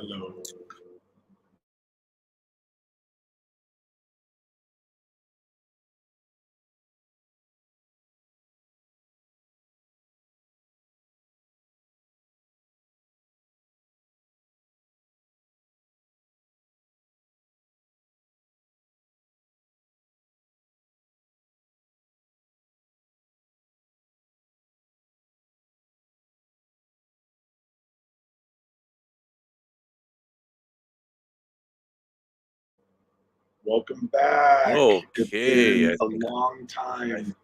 Hello. Welcome back. It's Okay, been I a think long I time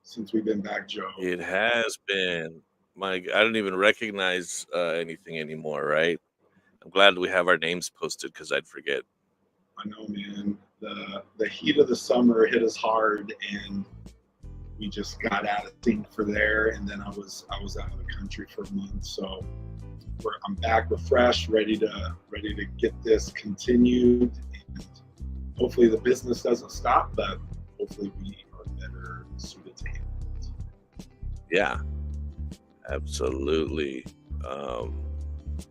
since we've been back, Joe. it has been. I don't even recognize anything anymore, right? I'm glad we have our names posted because I'd forget. I know, man. The heat of the summer hit us hard, and we just got out of sync for there. And then I was out of the country for a month, so I'm back refreshed, ready to get this continued. And hopefully the business doesn't stop, but hopefully we are better suited to handle it. Yeah, absolutely. Um,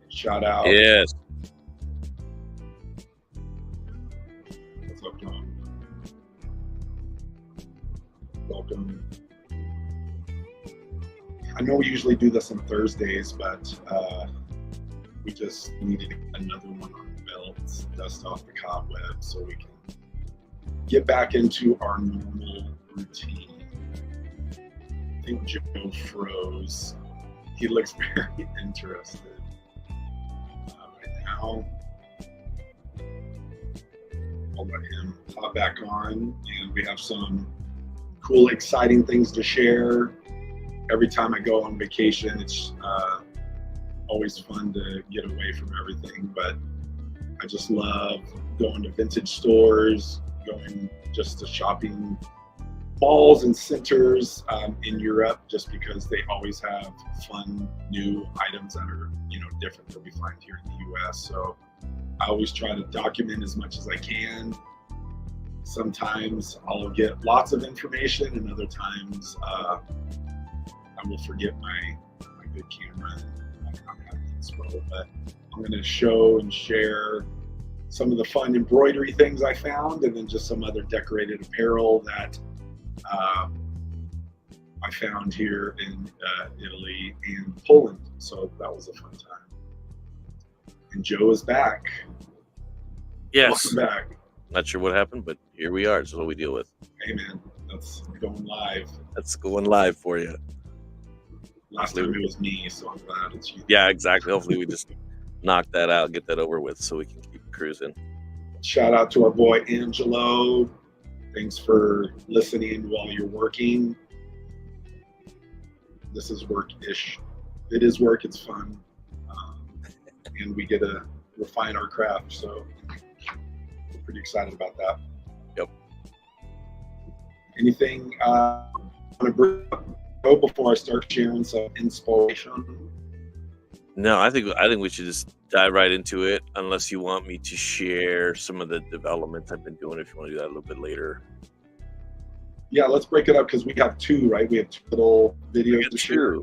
Shout out. yes. What's up, Tom? Welcome. I know we usually do this on Thursdays, but we just needed to get another one on the belt, dust off the cobwebs, so we can get back into our normal routine. I think Joe froze. He looks very interested right now. I'll let him hop back on, and we have some cool, exciting things to share. Every time I go on vacation, it's always fun to get away from everything, but I just love going to vintage stores, going just to shopping malls and centers in Europe, just because they always have fun new items that are different than we find here in the US. So I always try to document as much as I can. Sometimes I'll get lots of information, and other times I will forget my good camera. I'm having Inspo, but I'm going to show and share some of the fun embroidery things I found, and then just some other decorated apparel that I found here in Italy and Poland. So that was a fun time. And Joe is back. Yes. Welcome back. Not sure what happened, but here we are. This is what we deal with. Hey, man, that's going live. That's going live for you. Last time it was me, so I'm glad it's you. Yeah, exactly. Hopefully we just knock that out, get that over with, so we can keep cruising. Shout out to our boy Angelo. Thanks for listening while you're working. This is work-ish. It is work. It's fun, and we get to refine our craft. So we're pretty excited about that. Yep. Anything I want to bring up before I start sharing some inspiration? No, I think we should just dive right into it, unless you want me to share some of the developments I've been doing. If you want to do that a little bit later. Yeah, let's break it up because we have two, right? We have two little videos to share.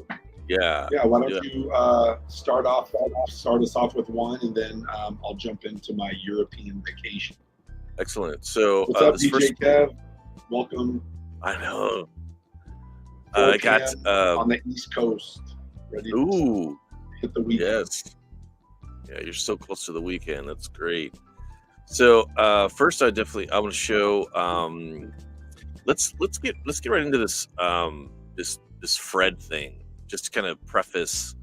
Yeah. Yeah. Why don't you start us off with one, and then I'll jump into my European vacation. Excellent. So what's up, DJ Kev? Welcome. I know. 4 I got on the East Coast. Ready to hit the weekend. Yes. Yeah, you're so close to the weekend. That's great. So first, I want to show. Let's get right into this this Fred thing. Just to kind of preface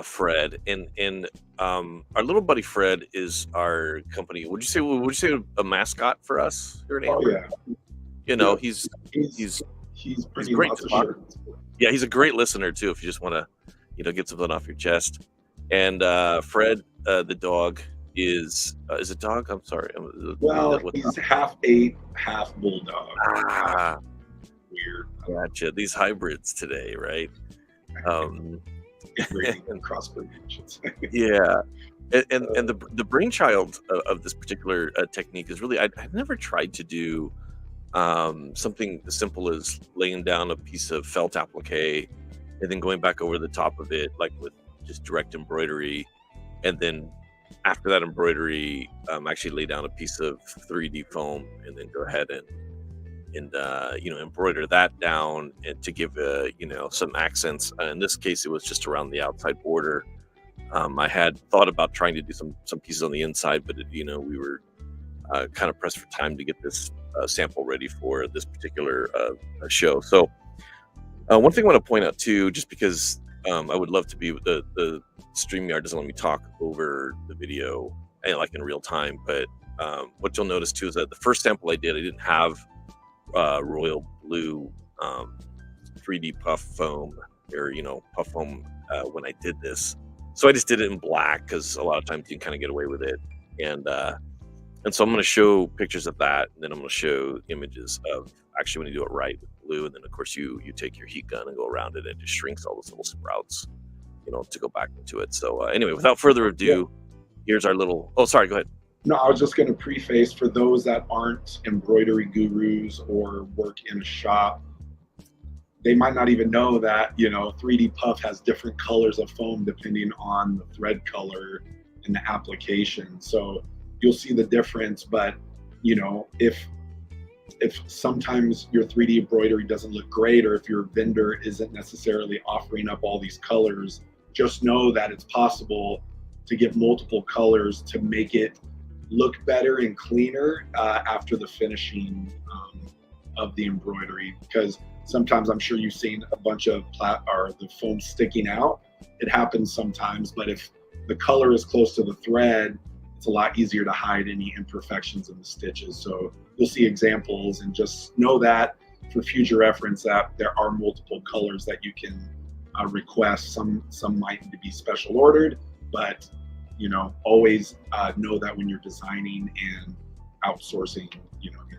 Fred and our little buddy Fred is our company. Would you say a mascot for us here in Amber? Oh yeah. He's great to talk. Yeah, he's a great listener too. If you just want to get something off your chest. And Fred the dog is a dog. I'm sorry. Well, he's half ape, half bulldog. Weird. Gotcha. These hybrids today, right? Crossbreeding, I should say. Yeah. And the brainchild of this particular technique is really I've never tried to do something as simple as laying down a piece of felt applique and then going back over the top of it like with just direct embroidery, and then after that embroidery, actually lay down a piece of 3D foam and then go ahead and embroider that down and to give some accents. In this case, it was just around the outside border. I had thought about trying to do some pieces on the inside, but we were kind of pressed for time to get this sample ready for this particular show. So one thing I want to point out too, just because I would love to be the StreamYard doesn't let me talk over the video like in real time, but what you'll notice too is that the first sample I didn't have royal blue 3D puff foam or puff foam when I did this, so I just did it in black because a lot of times you can kind of get away with it, and so I'm going to show pictures of that, and then I'm going to show images of actually when you do it right with blue, and then of course you take your heat gun and go around it and it just shrinks all those little sprouts to go back into it. So anyway, without further ado, here's our little sorry, go ahead. No, I was just going to preface for those that aren't embroidery gurus or work in a shop, they might not even know that 3D puff has different colors of foam depending on the thread color and the application. So you'll see the difference, but if sometimes your 3D embroidery doesn't look great, or if your vendor isn't necessarily offering up all these colors, just know that it's possible to get multiple colors to make it look better and cleaner after the finishing of the embroidery. Because sometimes I'm sure you've seen a bunch of the foam sticking out. It happens sometimes, but if the color is close to the thread, it's a lot easier to hide any imperfections in the stitches. So you'll see examples, and just know that for future reference that there are multiple colors that you can request. Some might need to be special ordered, but always know that when you're designing and outsourcing, any embroidery.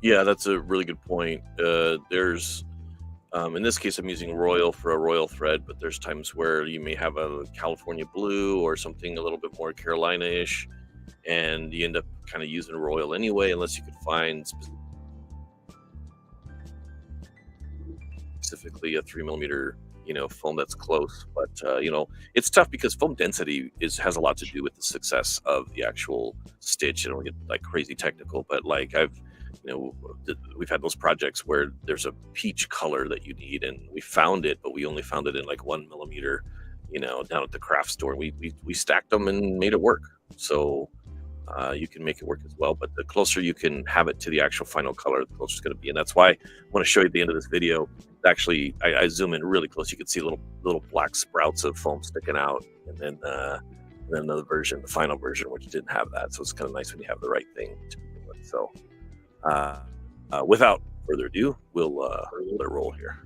Yeah, that's a really good point. There's in this case, I'm using royal for a royal thread, but there's times where you may have a California blue or something a little bit more Carolina-ish, and you end up kind of using royal anyway, unless you could find specifically a 3mm foam that's close. But it's tough because foam density has a lot to do with the success of the actual stitch. I don't get like crazy technical, but like we've had those projects where there's a peach color that you need, and we found it, but we only found it in like 1mm, down at the craft store. We stacked them and made it work. So you can make it work as well, but the closer you can have it to the actual final color, the closer it's going to be. And that's why I want to show you at the end of this video. Actually, I zoom in really close. You can see little black sprouts of foam sticking out, and then another version, the final version, which didn't have that. So it's kind of nice when you have the right thing to begin with. So without further ado, we'll let it roll here.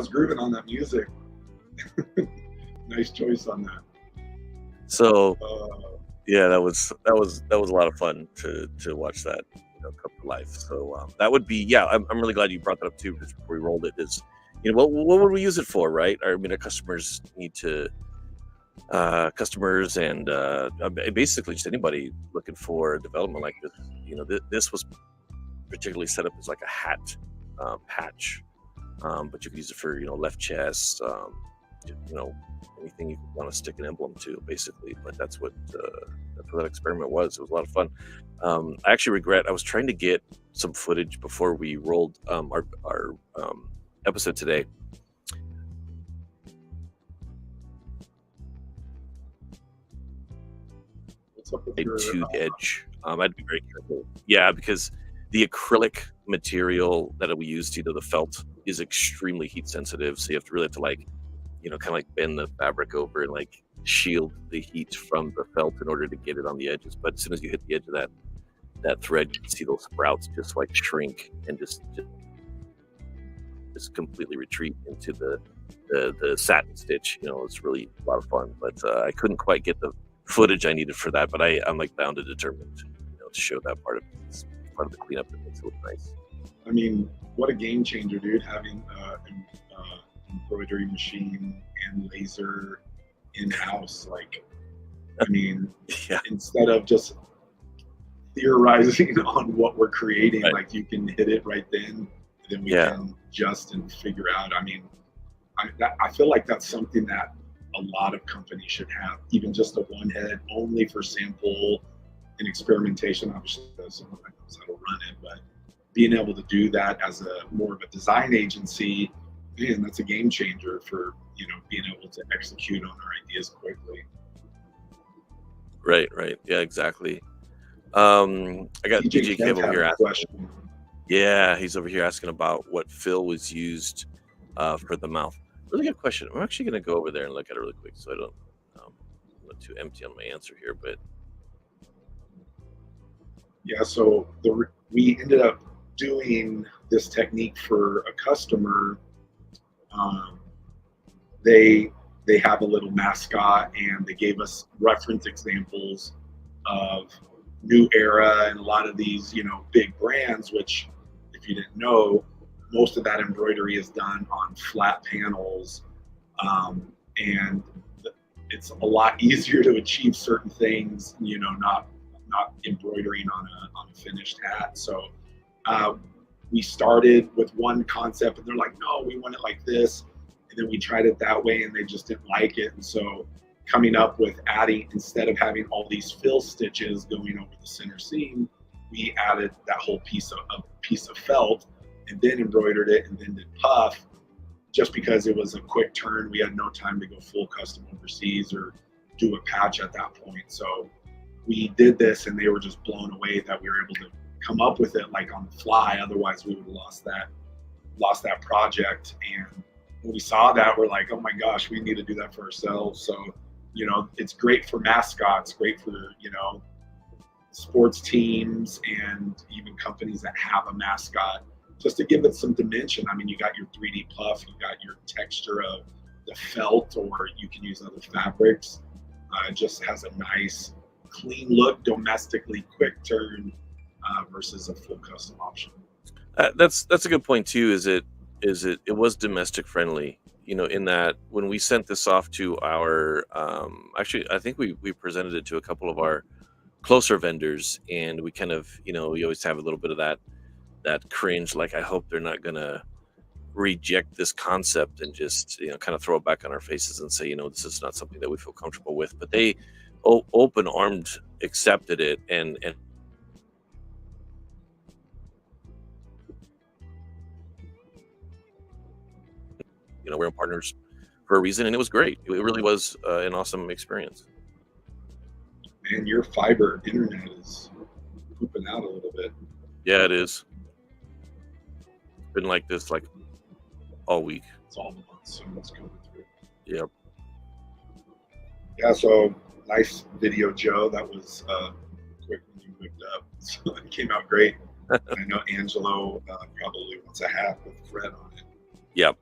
was grooving on that music. Nice choice on that. So Yeah, that was a lot of fun to watch that, come to life. So that would be, yeah. I'm really glad you brought that up too, just before we rolled it. Is what would we use it for, right? I mean, our customers need to customers and basically just anybody looking for development like this. This was particularly set up as like a hat patch, but you could use it for left chest, you know anything you want to stick an emblem to, basically. But that's what that experiment was. It was a lot of fun. I actually regret I was trying to get some footage before we rolled our episode today. what's up with A your tooth edge. I'd be very careful. Yeah, because the acrylic material that we used, the felt, is extremely heat sensitive. So you really have to kind of like bend the fabric over and like shield the heat from the felt in order to get it on the edges. But as soon as you hit the edge of that thread, you can see those sprouts just like shrink and just completely retreat into the satin stitch. It's really a lot of fun. But I couldn't quite get the footage I needed for that. But I'm like bound and determined, to show that part of it. It's part of the cleanup that makes it look nice. I mean, what a game changer, dude! Having an embroidery machine and laser in house. Like, I mean, Yeah. instead of just theorizing on what we're creating, Right. like you can hit it right then we Yeah. can adjust and figure out. I mean, I feel like that's something that a lot of companies should have, even just a one head only for sample and experimentation. Obviously, someone that knows how to run it, but being able to do that as a more of a design agency, man, that's a game changer for being able to execute on our ideas quickly. Right. Yeah, exactly. I got DJ Kent Kev over had here a asking. question. Yeah, he's over here asking about what fill was used for the mouth. Really good question. I'm actually going to go over there and look at it really quick, so I don't I'm not too empty on my answer here. But Yeah, so we ended up doing this technique for a customer. Um, they have a little mascot, and they gave us reference examples of New Era and a lot of these big brands. Which, if you didn't know, most of that embroidery is done on flat panels, and it's a lot easier to achieve certain things. Not embroidering on a finished hat. So we started with one concept, and they're like, no, we want it like this. And then we tried it that way, and they just didn't like it. And so coming up with adding, instead of having all these fill stitches going over the center seam, we added that whole piece of felt, and then embroidered it, and then did puff, just because it was a quick turn. We had no time to go full custom overseas or do a patch at that point. So we did this, and they were just blown away that we were able to come up with it like on the fly. Otherwise, we would have lost that project. And when we saw that, we're like, oh my gosh, we need to do that for ourselves. So it's great for mascots, great for sports teams, and even companies that have a mascot, just to give it some dimension. I mean, you got your 3D puff, you got your texture of the felt, or you can use other fabrics. It just has a nice clean look, domestically quick turn, versus a full custom option. that's a good point too. It was domestic friendly. In that when we sent this off to our actually, I think we presented it to a couple of our closer vendors, and we kind of you always have a little bit of that cringe, like I hope they're not gonna reject this concept and just kind of throw it back on our faces and say this is not something that we feel comfortable with. But they open armed accepted it, and we're partners for a reason, and it was great. It really was an awesome experience. Man, your fiber internet is pooping out a little bit. Yeah, it is. It's been like this like all week. It's all monsoons coming through. Yep. Yeah, so nice video, Joe. That was quick when you whipped up. So it came out great. And I know Angelo probably wants a hat with Fred on it. Yep.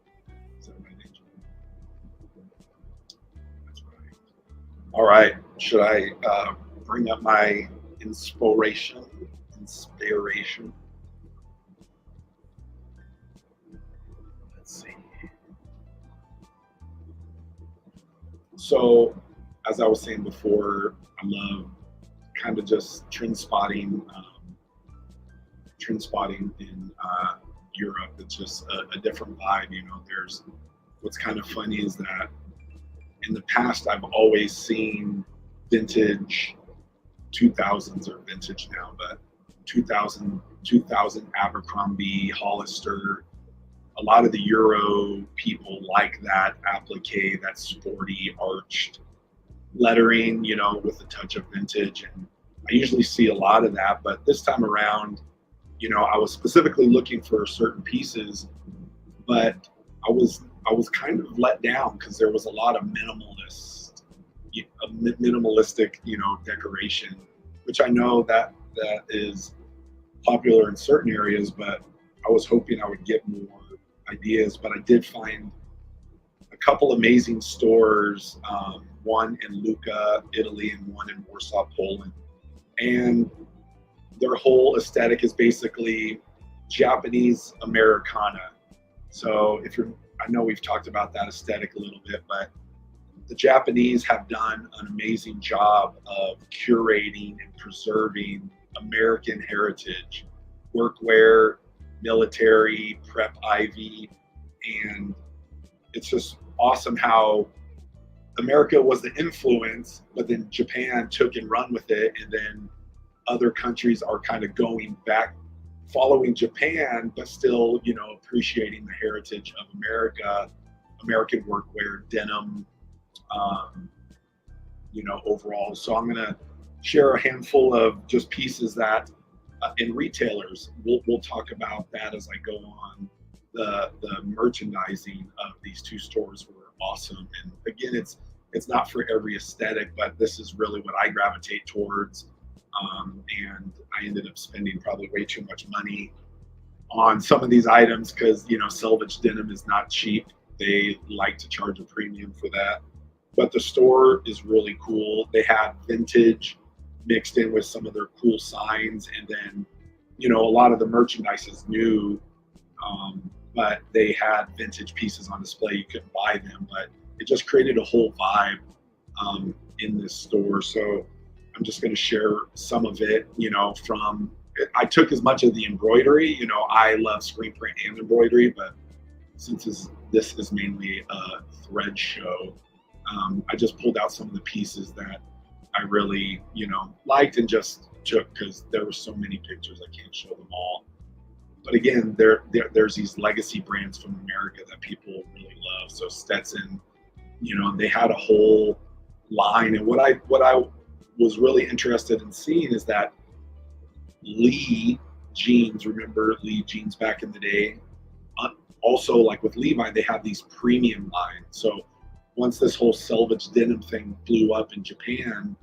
So All right. Should I bring up my inspiration? Inspiration. Let's see. So, as I was saying before, I love kind of just trend spotting in Europe. It's just a different vibe. There's what's kind of funny is that in the past, I've always seen vintage 2000s or vintage now, but 2000 Abercrombie, Hollister, a lot of the Euro people like that applique, that sporty arched lettering, with a touch of vintage. And I usually see a lot of that, but this time around, I was specifically looking for certain pieces, but I was kind of let down because there was a lot of minimalistic, decoration, which I know that is popular in certain areas, but I was hoping I would get more ideas. But I did find a couple amazing stores, one in Lucca, Italy, and one in Warsaw, Poland. And their whole aesthetic is basically Japanese Americana. So I know we've talked about that aesthetic a little bit, but the Japanese have done an amazing job of curating and preserving American heritage, workwear, military, prep ivy, and it's just awesome how America was the influence, but then Japan took and run with it, and then other countries are kind of going back, following Japan, but still, appreciating the heritage of America, American workwear, denim, overall. So I'm gonna share a handful of just pieces that in retailers. We'll talk about that as I go on. The merchandising of these two stores were awesome, and again, it's not for every aesthetic, but this is really what I gravitate towards. And I ended up spending probably way too much money on some of these items because selvage denim is not cheap. They like to charge a premium for that. But the store is really cool. They have vintage mixed in with some of their cool signs, and then a lot of the merchandise is new, but they had vintage pieces on display. You couldn't buy them, but it just created a whole vibe in this store. So I'm just going to share some of it, I took as much of the embroidery. I love screen print and embroidery, but since this is mainly a thread show, I just pulled out some of the pieces that I really, liked and just took because there were so many pictures. I can't show them all. But again, there's these legacy brands from America that people really love. So Stetson, they had a whole line. And what I was really interested in seeing is that Lee jeans, remember Lee jeans back in the day? Also, like with Levi, they have these premium lines. So once this whole selvage denim thing blew up in Japan,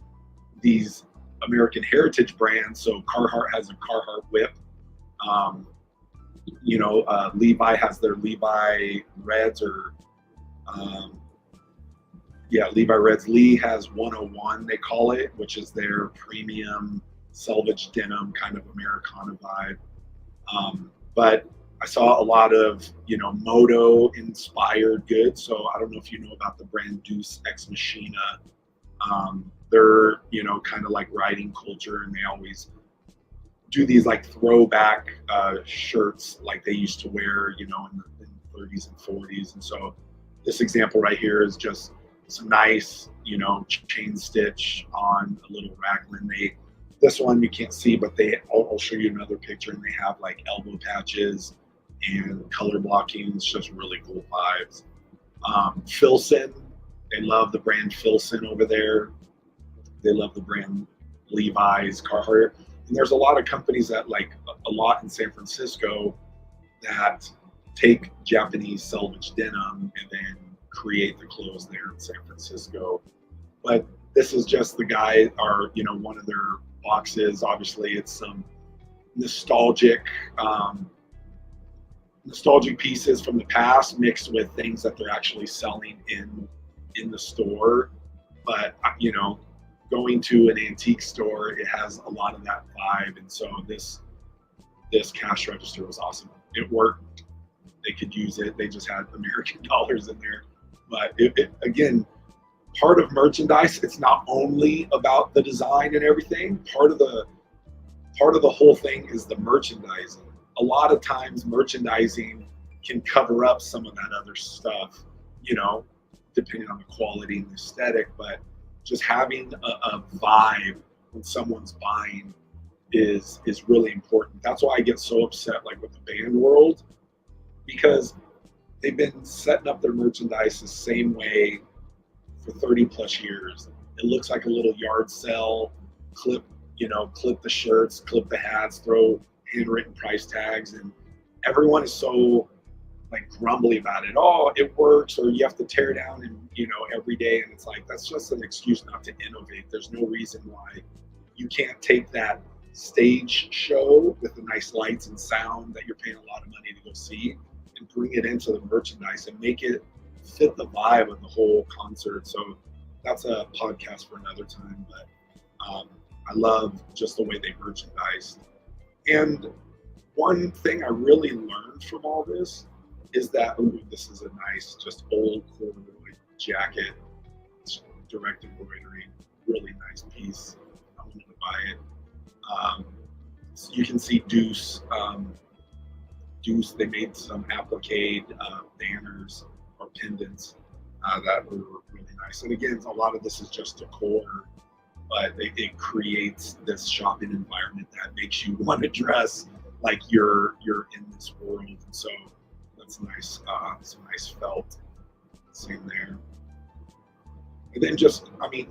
these American heritage brands, so Carhartt has a Carhartt whip, Levi has their Levi Reds Levi Reds. Lee has 101, they call it, which is their premium selvage denim kind of Americana vibe. But I saw a lot of, moto inspired goods. So I don't know if you know about the brand Deuce Ex Machina. They're, kind of like riding culture, and they always do these like throwback shirts like they used to wear, in the 30s and 40s. And so this example right here is just some nice, chain stitch on a little raglan. This one you can't see, but I'll show you another picture, and they have like elbow patches and color blocking. It's just really cool vibes. Filson, they love the brand Filson over there. They love the brand Levi's, Carhartt. And there's a lot of companies that like a lot in San Francisco that take Japanese selvage denim and then create the clothes there in San Francisco. But this is just the guy, or one of their boxes. Obviously, it's some nostalgic pieces from the past mixed with things that they're actually selling in the store. but going to an antique store, it has a lot of that vibe. And so this cash register was awesome. It worked. They could use it. They just had American dollars in there. But again, part of merchandise, it's not only about the design and everything. Part of the whole thing is the merchandising. A lot of times merchandising can cover up some of that other stuff, depending on the quality and the aesthetic. But just having a vibe when someone's buying is really important. That's why I get so upset, like with the band world, because they've been setting up their merchandise the same way for 30 plus years. It looks like a little yard sale, clip the shirts, clip the hats, throw handwritten price tags, and everyone is so like grumbly about it. Oh, it works, or you have to tear down and every day, and it's like that's just an excuse not to innovate. There's no reason why you can't take that stage show with the nice lights and sound that you're paying a lot of money to go see and bring it into the merchandise and make it fit the vibe of the whole concert. So that's a podcast for another time, but I love just the way they merchandise. And one thing I really learned from all this is that, this is a nice, just old corduroy jacket, it's direct embroidery, really nice piece. I wanted to buy it. So you can see Deuce. They made some applique banners or pendants that were really nice. And again, a lot of this is just decor, but it creates this shopping environment that makes you want to dress like you're in this world. And so that's nice. Some nice felt. Same there. And then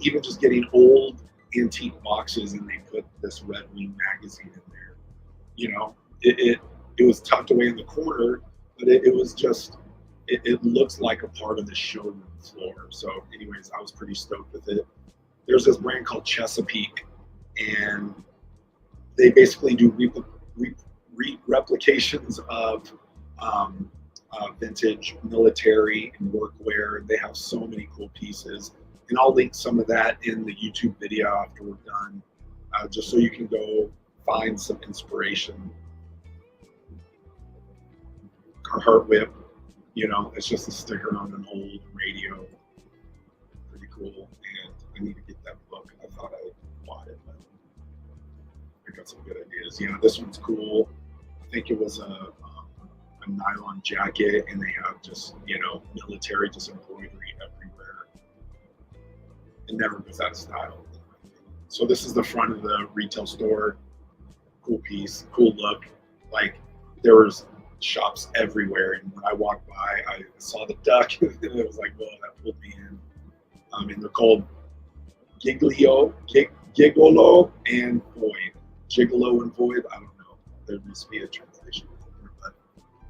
even just getting old antique boxes, and they put this Red Wing magazine in there. It was tucked away in the corner, but it was just, it looks like a part of the showroom floor. So anyways, I was pretty stoked with it. There's this brand called Chesapeake, and they basically do replications of vintage military and workwear. They have so many cool pieces, and I'll link some of that in the YouTube video after we're done, just so you can go find some inspiration. Carhartt whip, it's just a sticker on an old radio. Pretty cool, and I need to get that book. I thought I bought it, but I got some good ideas. This one's cool. I think it was a nylon jacket, and they have just military, just embroidery everywhere. It never goes out of style. So this is the front of the retail store. Cool piece, cool look. Like there was shops everywhere, and when I walked by, I saw the duck, and it was like, whoa, that pulled me in. And they're called Gigolo and Void. Gigolo and Void, I don't know. There must be a translation, but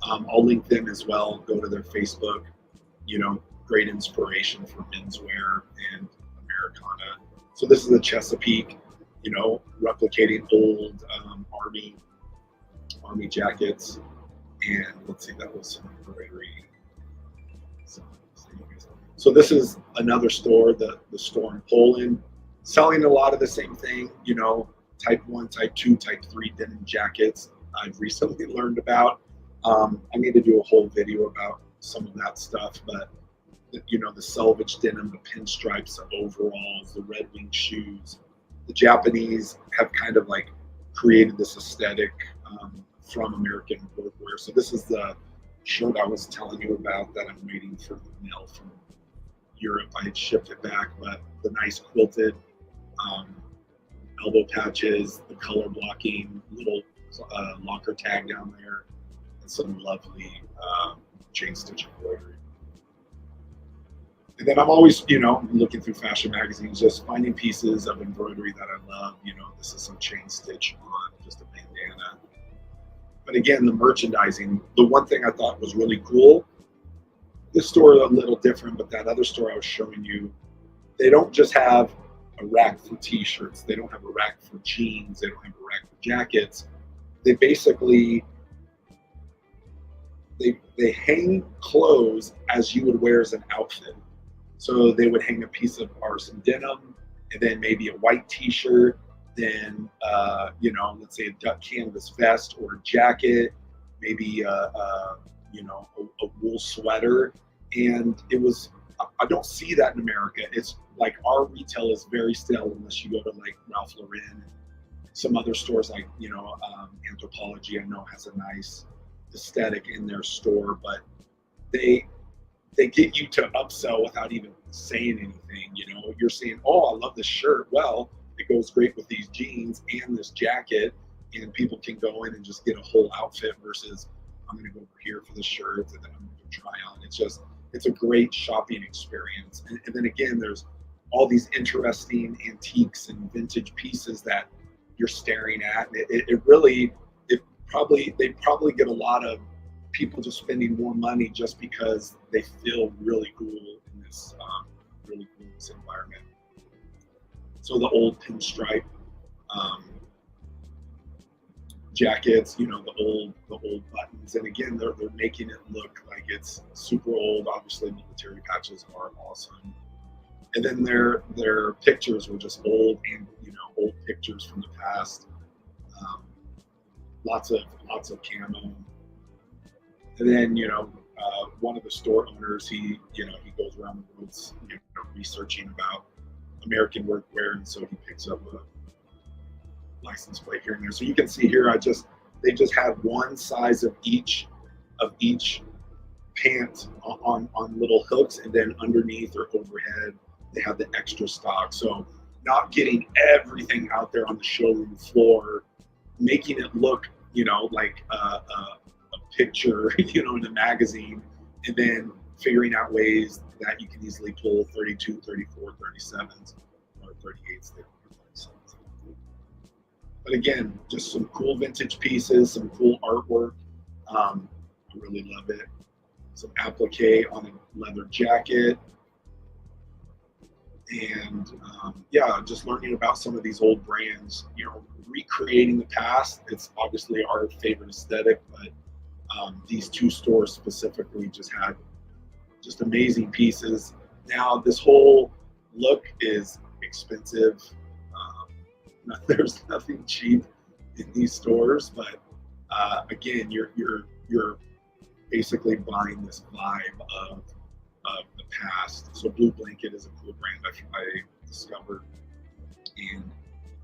I'll link them as well. Go to their Facebook. Great inspiration for menswear and Americana. So this is the Chesapeake, replicating old army jackets. And let's see, that was some embroidery. So this is another store, the store in Poland, selling a lot of the same thing, type 1, type 2, type 3 denim jackets I've recently learned about. I need to do a whole video about some of that stuff, but the selvage denim, the pinstripes, the overalls, the Red Wing shoes. The Japanese have kind of like created this aesthetic from American workwear. So this is the shirt I was telling you about that I'm waiting for the mail from Europe. I had shipped it back, but the nice quilted elbow patches, the color blocking, little locker tag down there, and some lovely chain stitch embroidery. And then I'm always, looking through fashion magazines, just finding pieces of embroidery that I love. This is some chain stitch on just a bandana. But again, the merchandising, the one thing I thought was really cool, this store is a little different, but that other store I was showing you, they don't just have a rack for t-shirts. They don't have a rack for jeans. They don't have a rack for jackets. They basically, they hang clothes as you would wear as an outfit. So they would hang a piece of or some denim, and then maybe a white T-shirt, then let's say a duck canvas vest or a jacket, maybe a wool sweater, and it was. I don't see that in America. It's like our retail is very stale unless you go to like Ralph Lauren and some other stores like Anthropologie. I know has a nice aesthetic in their store, but they get you to upsell without even saying anything. You're saying, "Oh, I love this shirt." Well, it goes great with these jeans and this jacket, and people can go in and just get a whole outfit versus I'm going to go over here for the shirt and then I'm going to try on. It's a great shopping experience. And then again, there's all these interesting antiques and vintage pieces that you're staring at. They probably get a lot of people just spending more money just because they feel really cool in this environment. So the old pinstripe jackets, the old buttons, and again, they're making it look like it's super old. Obviously, military patches are awesome, and then their pictures were just old and old pictures from the past. Lots of camo. And then, one of the store owners, he goes around the woods, researching about American workwear, and so he picks up a license plate here and there. So you can see here, they just have one size of each pant on little hooks, and then underneath or overhead, they have the extra stock. So not getting everything out there on the showroom floor, making it look, like a picture, in a magazine, and then figuring out ways that you can easily pull 32, 34, 37s, or 38s. But again, just some cool vintage pieces, some cool artwork. I really love it. Some applique on a leather jacket. And just learning about some of these old brands, recreating the past. It's obviously our favorite aesthetic, but these two stores specifically just had just amazing pieces. Now this whole look is expensive. There's nothing cheap in these stores, but again, you're basically buying this vibe of the past. So Blue Blanket is a cool brand I discovered, and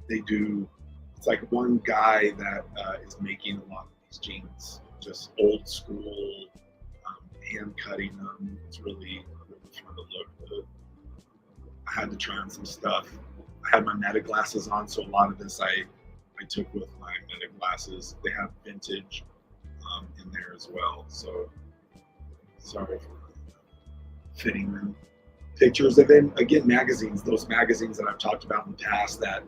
it's like one guy that is making a lot of these jeans, just old school, hand cutting them. It's really fun to look good. I had to try on some stuff. I had my meta glasses on, so a lot of this I took with my meta glasses. They have vintage in there as well. So sorry for fitting them. Pictures, and then again, magazines. Those magazines that I've talked about in the past that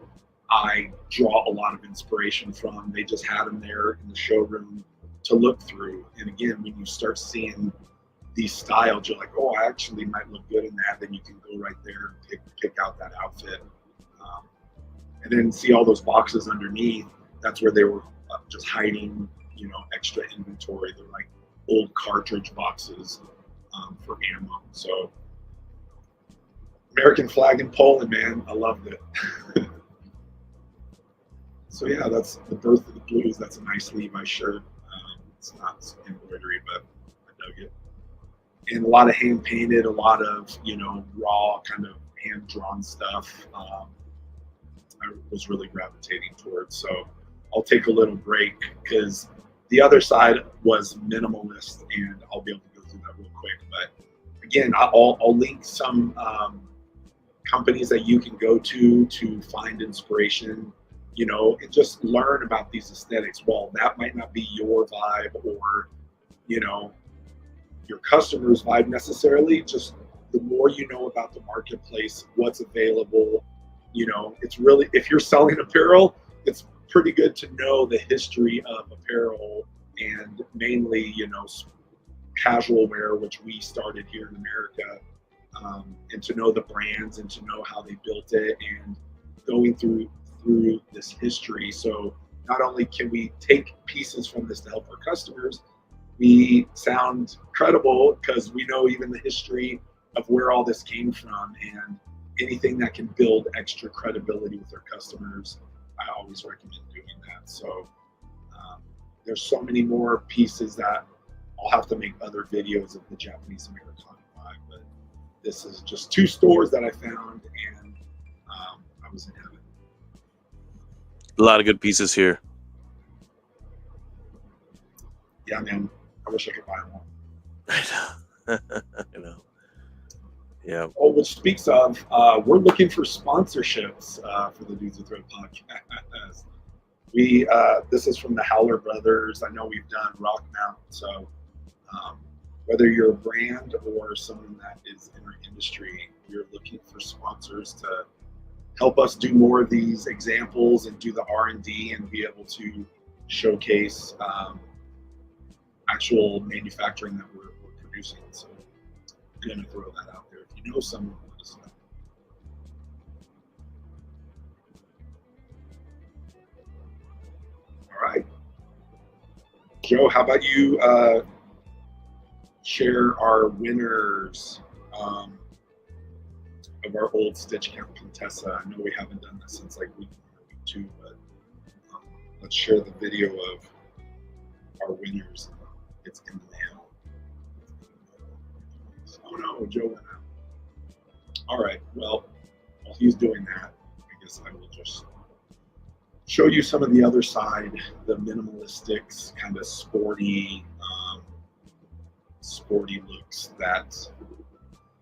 I draw a lot of inspiration from. They just had them there in the showroom to look through. And again, when you start seeing these styles, you're like, oh, I actually might look good in that. Then you can go right there and pick out that outfit. And then see all those boxes underneath. That's where they were just hiding, extra inventory. They're like old cartridge boxes for ammo. So American flag in Poland, man, I loved it. So yeah, that's the birth of the blues. That's a nice Levi shirt. It's not embroidery, but I dug it. And a lot of hand painted, a lot of raw kind of hand drawn stuff. I was really gravitating towards. So I'll take a little break because the other side was minimalist, and I'll be able to go through that real quick. But again, I'll link some companies that you can go to find inspiration, and just learn about these aesthetics. Well, that might not be your vibe or, your customer's vibe necessarily. Just the more you know about the marketplace, what's available, it's really, if you're selling apparel, it's pretty good to know the history of apparel and mainly, casual wear, which we started here in America, and to know the brands and to know how they built it and going through this history. So not only can we take pieces from this to help our customers, we sound credible because we know even the history of where all this came from, and anything that can build extra credibility with their customers, I always recommend doing that. So there's so many more pieces that I'll have to make other videos of the Japanese Americana vibe, but this is just 2 stores that I found, and I was in heaven. A lot of good pieces here. Yeah, man. I wish I could buy one. I know. Yeah. Oh, which speaks of, we're looking for sponsorships for the Dudes with Thread podcast. This is from the Howler Brothers. I know we've done Rock Mount, so whether you're a brand or someone that is in our industry, we're looking for sponsors to help us do more of these examples and do the R&D and be able to showcase actual manufacturing that we're producing. So I'm going to throw that out there. If you know someone, let us know. All right. Joe, how about you share our winners of our old Stitch Count Contessa? I know we haven't done this since like week 1 or week 2, but let's share the video of our winners. It's in the mail. Oh no, Joe went out. All right, well, while he's doing that, I guess I will just show you some of the other side, the minimalistics, kind of sporty looks that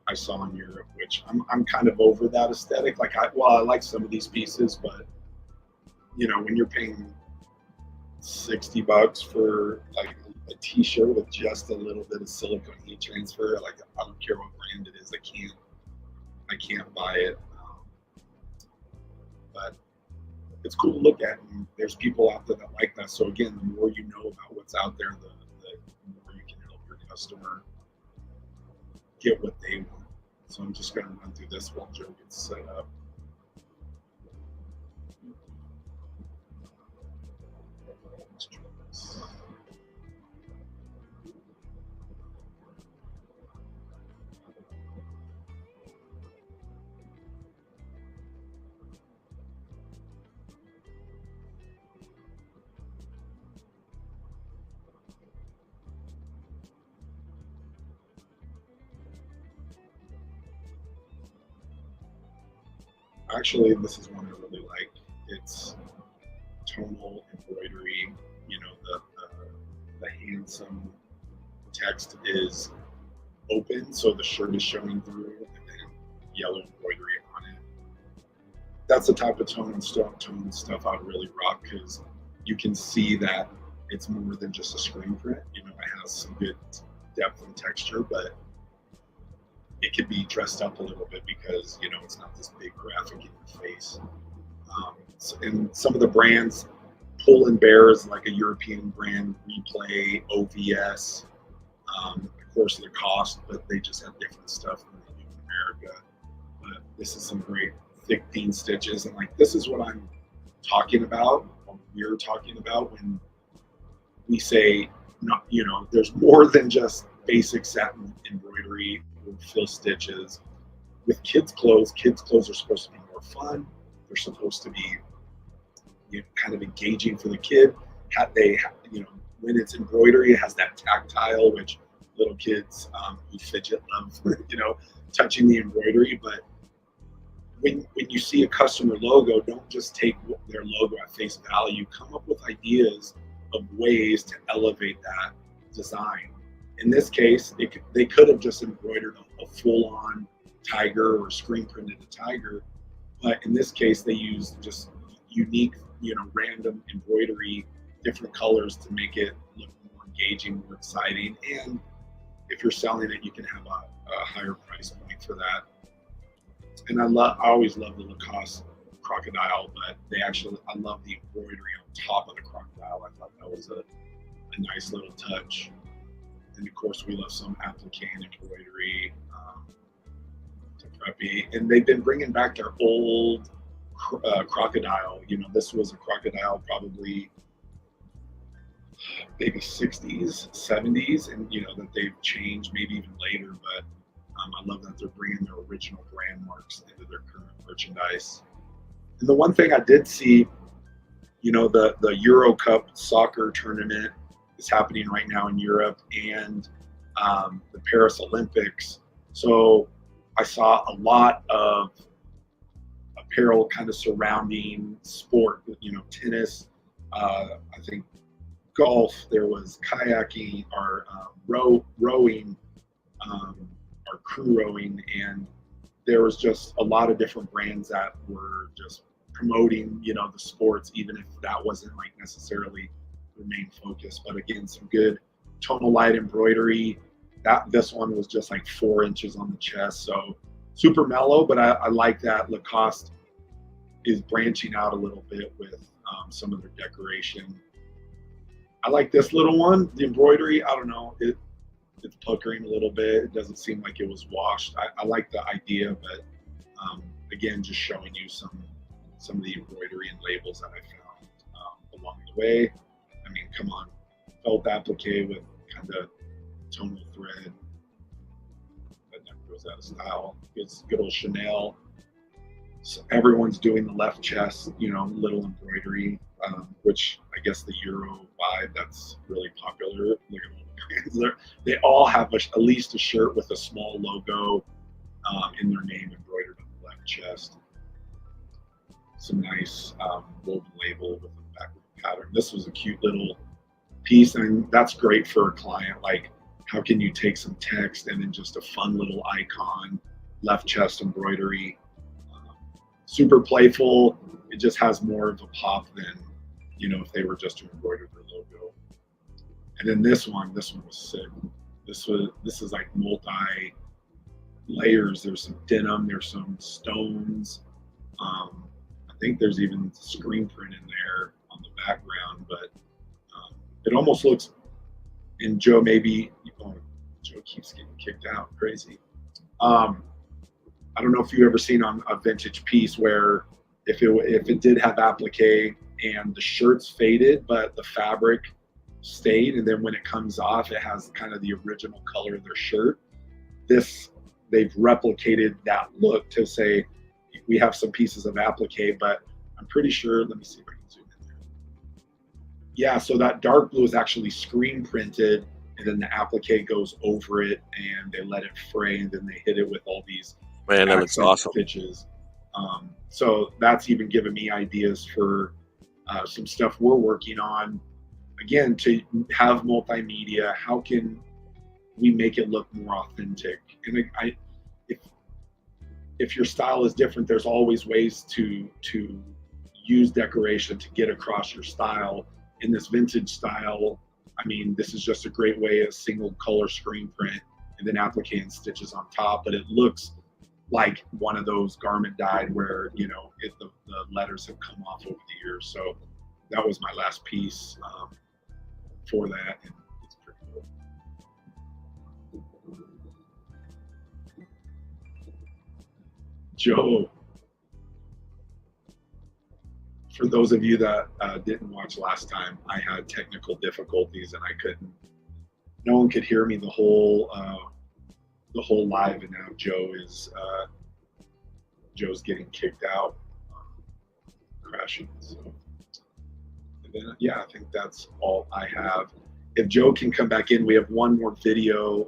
I saw in Europe, which I'm kind of over that aesthetic. Like I like some of these pieces, but you know, when you're paying $60 for like a t-shirt with just a little bit of silicone heat transfer, like I don't care what brand it is, I can't buy it. But it's cool to look at, and there's people out there that like that. So again, the more you know about what's out there, the more you can help your customer get what they want. So I'm just going to run through this while Joe gets set up. Let's try this. Actually, this is one I really like. It's tonal embroidery. You know, the handsome text is open, so the shirt is showing through, and then yellow embroidery on it. That's the type of tone stuff I'd really rock, because you can see that it's more than just a screen print. You know, it has some good depth and texture, but it could be dressed up a little bit because, you know, it's not this big graphic in your face. And some of the brands, Pull and Bear is like a European brand, Replay, OVS, of course their cost, but they just have different stuff than they do in America. But this is some great thick peen stitches, and like this is what I'm talking about, what we're talking about when we say, not, you know, there's more than just basic satin embroidery or fill stitches. With kids' clothes are supposed to be more fun. They're supposed to be, you know, kind of engaging for the kid. You know, when it's embroidery, it has that tactile, which little kids who fidget love, you know, touching the embroidery. But when you see a customer logo, don't just take their logo at face value. Come up with ideas of ways to elevate that design. In this case, they could have just embroidered a full-on tiger or screen printed a tiger, but in this case, they used just unique, you know, random embroidery, different colors to make it look more engaging, more exciting. And if you're selling it, you can have a higher price point for that. And I always love the Lacoste crocodile, but I love the embroidery on top of the crocodile. I thought that was a nice little touch. And of course, we love some applique embroidery to preppy. And they've been bringing back their old crocodile. You know, this was a crocodile probably maybe 60s, 70s, and you know that they've changed maybe even later. But I love that they're bringing their original brand marks into their current merchandise. And the one thing I did see, the Euro Cup soccer tournament is happening right now in Europe, and the Paris Olympics. So I saw a lot of apparel kind of surrounding sport, tennis, I think golf, there was kayaking or rowing, or crew rowing, and there was just a lot of different brands that were just promoting, the sports, even if that wasn't like necessarily the main focus. But again, some good tonal light embroidery. This one was just like 4 inches on the chest, so super mellow. But I like that Lacoste is branching out a little bit with some of their decoration. I like this little one, the embroidery. I don't know, it's puckering a little bit. It doesn't seem like it was washed. I like the idea, but again, just showing you some of the embroidery and labels that I found along the way. I mean, come on, felt applique with kind of tonal thread that never goes out of style. It's good old Chanel. So everyone's doing the left chest, little embroidery, which I guess the Euro vibe, that's really popular. Look at all the brands. They all have at least a shirt with a small logo in their name embroidered on the left chest. Some nice woven label with a backward pattern. This was a cute little piece, and that's great for a client. Like, how can you take some text and then just a fun little icon, left chest embroidery? Super playful. It just has more of a pop than, if they were just to embroider their logo. And then this one was sick. This is like multi layers. There's some denim, there's some stones. I think there's even screen print in there on the background, but it almost looks, and Joe Joe keeps getting kicked out, crazy. I don't know if you've ever seen on a vintage piece where if it did have applique and the shirt's faded, but the fabric stayed, and then when it comes off, it has kind of the original color of their shirt. They've replicated that look to say, we have some pieces of applique, but I'm pretty sure, let me see if I can zoom in there. Yeah, so that dark blue is actually screen printed, and then the applique goes over it, and they let it fray, and then they hit it with all these Man, that looks awesome. Stitches. So that's even given me ideas for some stuff we're working on. Again, to have multimedia, how can we make it look more authentic? And if your style is different, there's always ways to use decoration to get across your style. In this vintage style, I mean, this is just a great way, a single color screen print and then applique and stitches on top, but it looks like one of those garment dyed where, the letters have come off over the years. So that was my last piece for that, and it's pretty cool. Joe, for those of you that didn't watch last time, I had technical difficulties and no one could hear me the whole live, and now Joe's getting kicked out, crashing. So, and then I think that's all I have. If Joe can come back in, we have one more video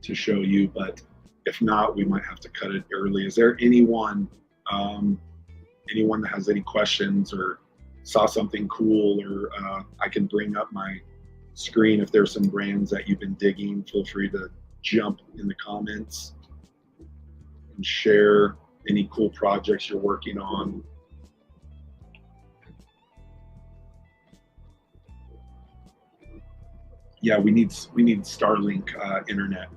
to show you, but if not, we might have to cut it early. Is there anyone that has any questions or saw something cool, or I can bring up my screen if there's some brands that you've been digging? Feel free to jump in the comments and share any cool projects you're working on. Yeah, we need Starlink internet.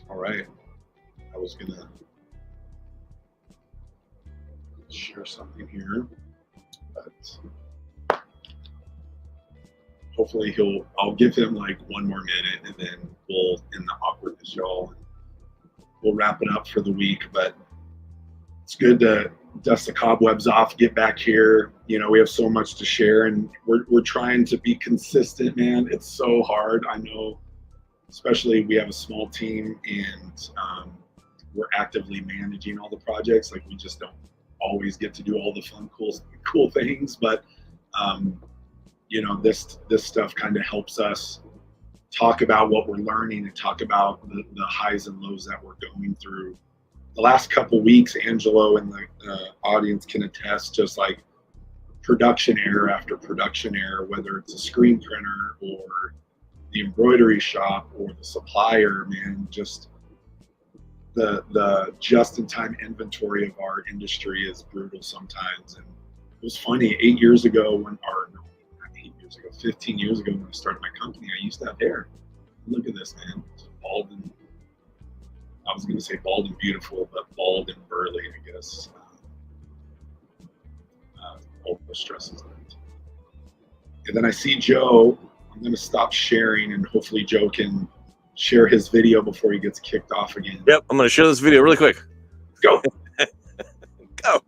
All right, I was gonna share something here, but hopefully I'll give him like one more minute, and then we'll end the awkwardness, y'all. We'll wrap it up for the week, but it's good to dust the cobwebs off, get back here. You know, we have so much to share, and we're trying to be consistent, man. It's so hard. I know, especially we have a small team, and we're actively managing all the projects. Like, we just don't always get to do all the fun, cool things. But you know, this stuff kind of helps us talk about what we're learning and talk about the highs and lows that we're going through. The last couple weeks, Angelo and the audience can attest, just like production error after production error, whether it's a screen printer or the embroidery shop or the supplier, man. Just the just-in-time inventory of our industry is brutal sometimes. And it was funny, 8 years ago when, or no, not 8 years ago, 15 years ago when I started my company, I used to have hair. Look at this, man. It's bald and, I was going to say bald and beautiful, but bald and burly, I guess. All the stresses of it. And then I see Joe. I'm going to stop sharing, and hopefully Joe can share his video before he gets kicked off again. Yep, I'm going to show this video really quick. Go. Go.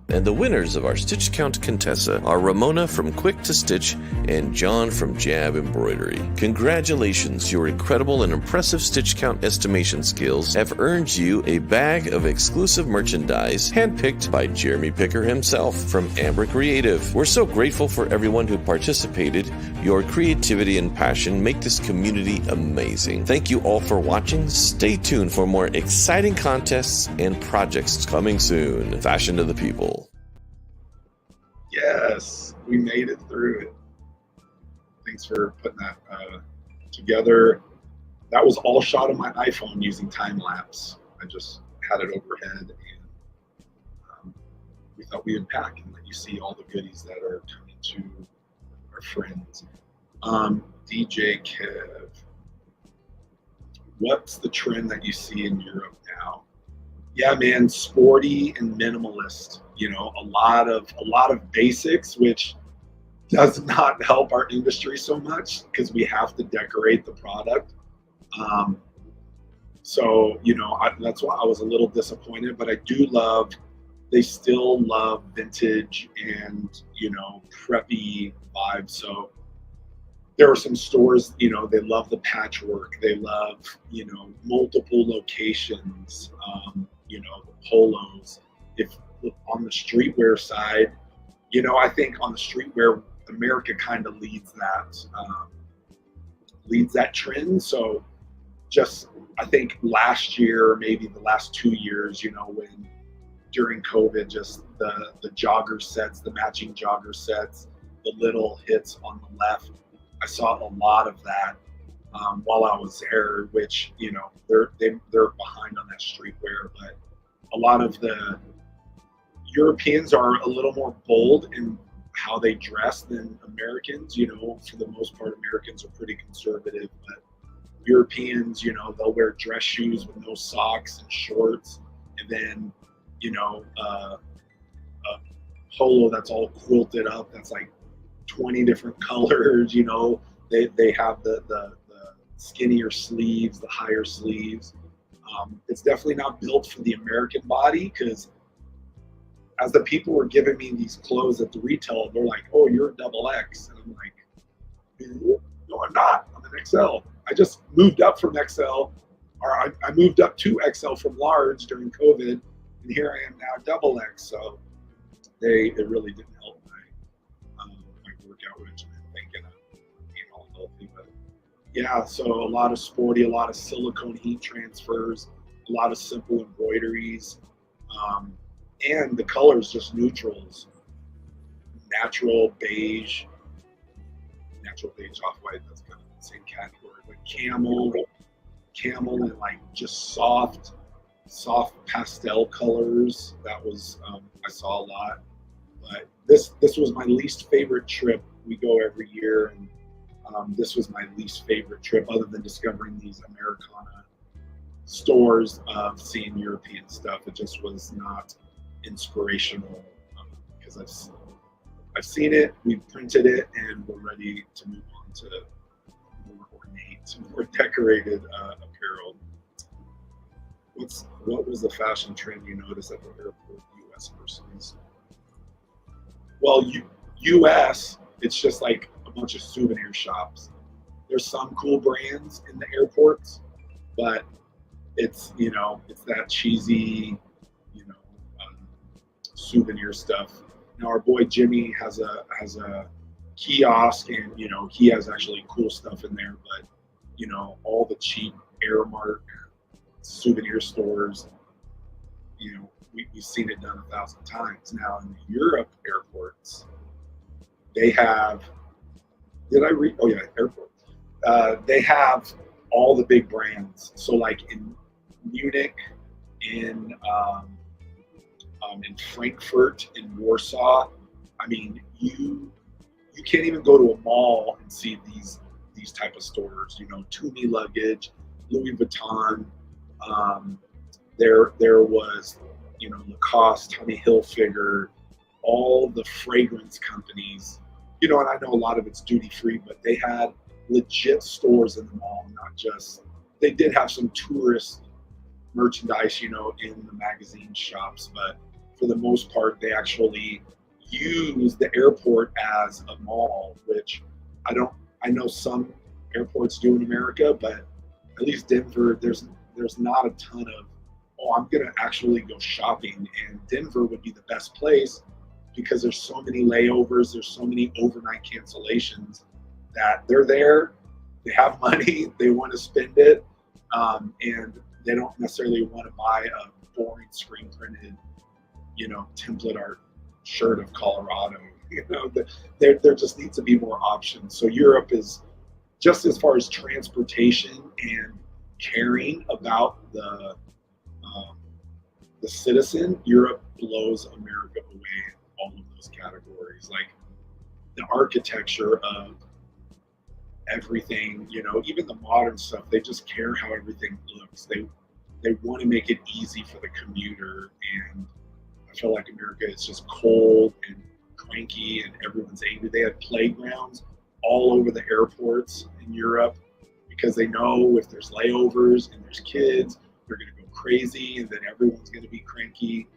And the winners of our Stitch Count Contessa are Ramona from Quick to Stitch and John from Jab Embroidery. Congratulations, your incredible and impressive Stitch Count estimation skills have earned you a bag of exclusive merchandise handpicked by Jeremy Picker himself from Amber Creative. We're so grateful for everyone who participated. Your creativity and passion make this community amazing. Thank you all for watching. Stay tuned for more exciting contests and projects coming soon. Fashion to the people. Yes, we made it through it. Thanks for putting that together. That was all shot on my iPhone using time lapse. I just had it overhead, and we thought we would pack and let you see all the goodies that are coming to our friends. DJ Kev, what's the trend that you see in Europe now? Yeah, man, sporty and minimalist. You know, a lot of basics, which does not help our industry so much because we have to decorate the product. So, you know, that's why I was a little disappointed, but I do love, they still love vintage and, you know, preppy vibes. So there are some stores, you know, they love the patchwork. They love, you know, multiple locations, you know, the polos. If on the streetwear side, you know, I think on the streetwear, America kind of leads that trend. So just, I think last year, maybe the last 2 years, you know, when during COVID, just the jogger sets, the matching jogger sets, the little hits on the left, I saw a lot of that while I was there, which, you know, they're behind on that streetwear, but a lot of the Europeans are a little more bold in how they dress than Americans. You know, for the most part, Americans are pretty conservative, but Europeans, you know, they'll wear dress shoes with no socks and shorts, and then, you know, a polo that's all quilted up, that's like 20 different colors. You know, they have the skinnier sleeves, the higher sleeves. It's definitely not built for the American body, because as the people were giving me these clothes at the retail, they're like, "Oh, you're a double X," and I'm like, "No, I'm not. I'm an XL. I just moved up from XL, or I moved up to XL from large during COVID, and here I am now double X." So it really didn't help my workout regimen, thinking of being all healthy. But yeah, so a lot of sporty, a lot of silicone heat transfers, a lot of simple embroideries. And the colors, just neutrals, natural beige off-white, that's kind of the same category, but camel and like just soft pastel colors. That was, I saw a lot, but this was my least favorite trip. We go every year, and this was my least favorite trip, other than discovering these Americana stores, of seeing European stuff. It just was not inspirational, because I've seen it, we've printed it, and we're ready to move on to more ornate, more decorated apparel. What was the fashion trend you noticed at the airport U.S. versus, well, U.S. It's just like a bunch of souvenir shops. There's some cool brands in the airports, but it's, it's that cheesy, you know, um, souvenir stuff. Now our boy Jimmy has a kiosk, and he has actually cool stuff in there, but all the cheap Airmark souvenir stores, we've seen it done 1,000 times. Now in the Europe airports, they have, did I read? Oh yeah, airport. They have all the big brands. So like in Munich, in Frankfurt, in Warsaw, I mean, you can't even go to a mall and see these type of stores. Tumi luggage, Louis Vuitton. There was, Lacoste, Tommy Hilfiger, all the fragrance companies. And I know a lot of it's duty free, but they had legit stores in the mall, not just. They did have some tourist merchandise, in the magazine shops, but for the most part, they actually use the airport as a mall, which I know some airports do in America, but at least Denver, there's not a ton of, oh, I'm gonna actually go shopping, and Denver would be the best place because there's so many layovers, there's so many overnight cancellations that they're there, they have money, they want to spend it, and they don't necessarily want to buy a boring screen printed, template art shirt of Colorado. There just needs to be more options. So Europe is, just as far as transportation and caring about the citizen, Europe blows America away in all of those categories. Like the architecture of everything, even the modern stuff, they just care how everything looks. They want to make it easy for the commuter, and I feel like America is just cold and cranky, and everyone's angry. They have playgrounds all over the airports in Europe because they know if there's layovers and there's kids, they're going to go crazy, and then everyone's going to be cranky.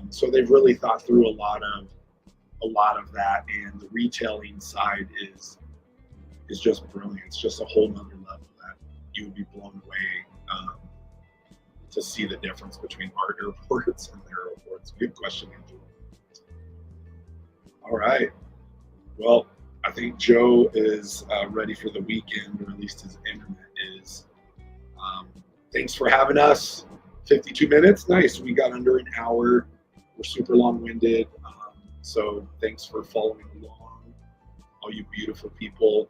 So they've really thought through a lot of that, and the retailing side is just brilliant. It's just a whole nother level that you would be blown away to see the difference between our airports and their airports. Good question, Andrew. All right. Well, I think Joe is ready for the weekend, or at least his internet is. Thanks for having us. 52 minutes. Nice. We got under an hour. We're super long-winded. So thanks for following along, all you beautiful people.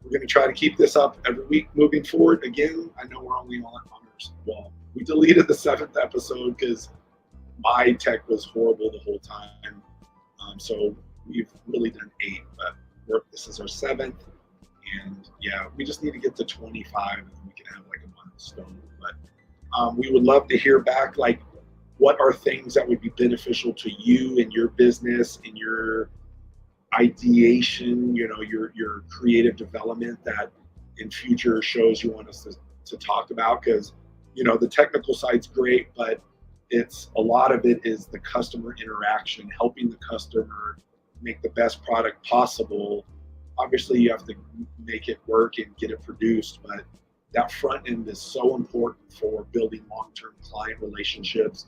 We're going to try to keep this up every week moving forward. Again, I know we're only on our, well, we deleted the 7th episode because my tech was horrible the whole time. So we've really done 8, but this is our 7th. And yeah, we just need to get to 25, and then we can have like a milestone. But we would love to hear back, like, what are things that would be beneficial to you in your business, in your ideation, your creative development, that in future shows you want us to talk about. Because the technical side's great, but it's a lot of it is the customer interaction, helping the customer make the best product possible. Obviously you have to make it work and get it produced, but that front end is so important for building long-term client relationships,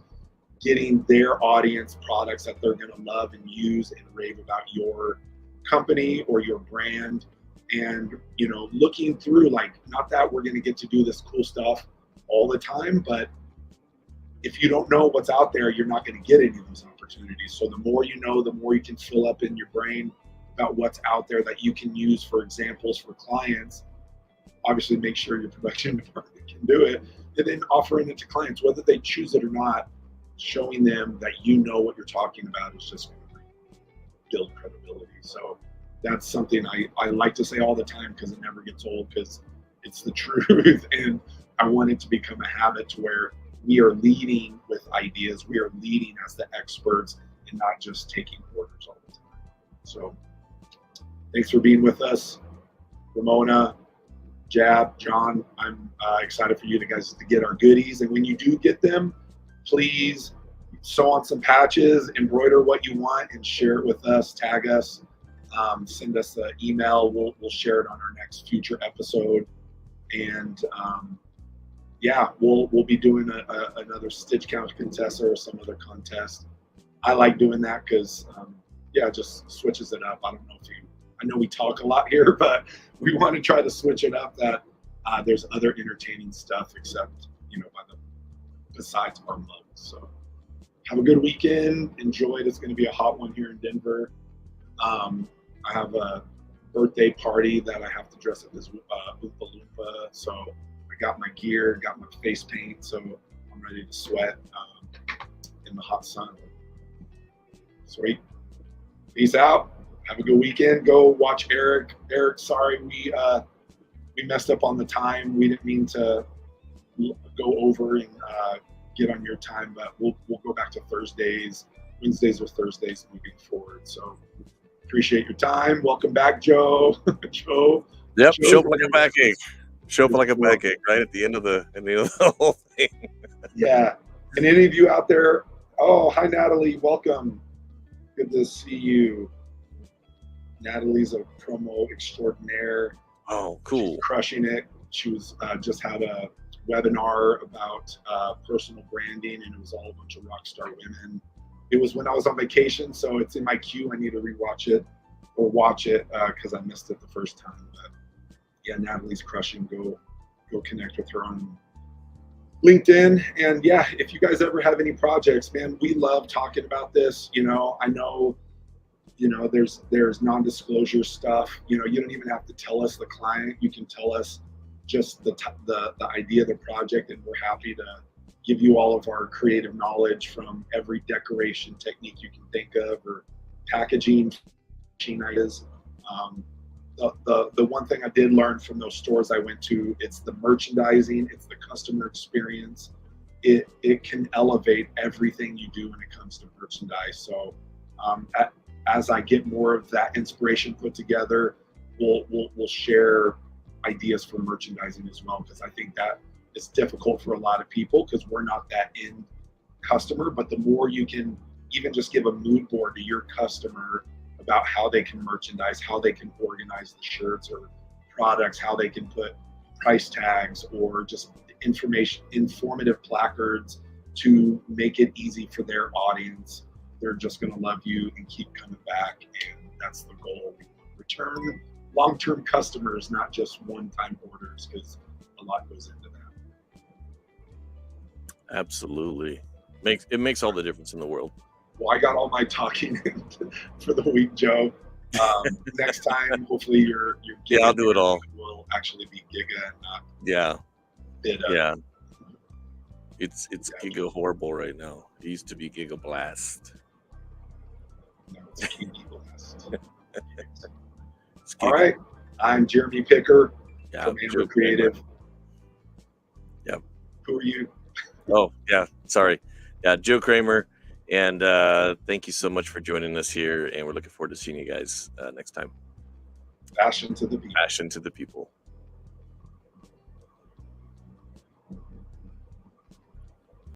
getting their audience products that they're going to love and use and rave about your company or your brand. And looking through, like, not that we're going to get to do this cool stuff all the time, but if you don't know what's out there, you're not going to get any of those opportunities. So the more you know, the more you can fill up in your brain about what's out there that you can use for examples for clients. Obviously make sure your production department can do it, and then offering it to clients, whether they choose it or not. Showing them that what you're talking about is just going to build credibility. So that's something I like to say all the time, because it never gets old, because it's the truth. And I want it to become a habit to where we are leading with ideas. We are leading as the experts and not just taking orders all the time. So thanks for being with us, Ramona, Jab, John. I'm excited for you guys to get our goodies. And when you do get them, please, sew on some patches, embroider what you want, and share it with us. Tag us, send us an email. We'll share it on our next future episode. And yeah, we'll be doing another stitch count contest or some other contest. I like doing that because yeah, it just switches it up. I don't know if I know we talk a lot here, but we want to try to switch it up. That there's other entertaining stuff except besides our mugs. So have a good weekend. Enjoy it. It's going to be a hot one here in Denver. I have a birthday party that I have to dress up as Oompa Loompa. So I got my gear, got my face paint, so I'm ready to sweat in the hot sun. Sweet. Peace out. Have a good weekend. Go watch Eric. Eric, sorry we messed up on the time. We didn't mean to go over and get on your time, but we'll go back to Thursdays, Wednesdays or Thursdays moving forward. So appreciate your time. Welcome back, Joe. Joe. Yep. Joe, show up like a backache. Show up like a backache, right at the end of the whole thing. Yeah. And any of you out there, oh, hi Natalie, welcome. Good to see you. Natalie's a promo extraordinaire. Oh, cool. She's crushing it. She was just had a webinar about personal branding, and it was all a bunch of rock star women. It was when I was on vacation, so it's in my queue. I need to rewatch it or watch it because I missed it the first time. But yeah, Natalie's crushing. Go connect with her on LinkedIn. And yeah, if you guys ever have any projects, man, we love talking about this. I know there's non-disclosure stuff. You don't even have to tell us the client. You can tell us just the idea of the project, and we're happy to give you all of our creative knowledge from every decoration technique you can think of, or packaging ideas. The one thing I did learn from those stores I went to, it's the merchandising, it's the customer experience. It can elevate everything you do when it comes to merchandise. So as I get more of that inspiration put together, we'll share ideas for merchandising as well, because I think that is difficult for a lot of people because we're not that end customer. But the more you can even just give a mood board to your customer about how they can merchandise, how they can organize the shirts or products, how they can put price tags or just informative placards to make it easy for their audience, they're just going to love you and keep coming back. And that's the goal. Return long-term customers, not just one-time orders, because a lot goes into that. Absolutely. It makes all the difference in the world. Well, I got all my talking for the week, Joe. Next time, hopefully your yeah, I'll do it all. Will actually be Giga and not Bida. Yeah. It's Giga horrible right now. It used to be Giga Blast. No, it's Giga Blast. All right. I'm Jeremy Picker from Amber Creative. Yep. Who are you? Oh, yeah. Sorry. Yeah, Joe Kramer. And thank you so much for joining us here. And we're looking forward to seeing you guys next time. Fashion to the people. Fashion to the people.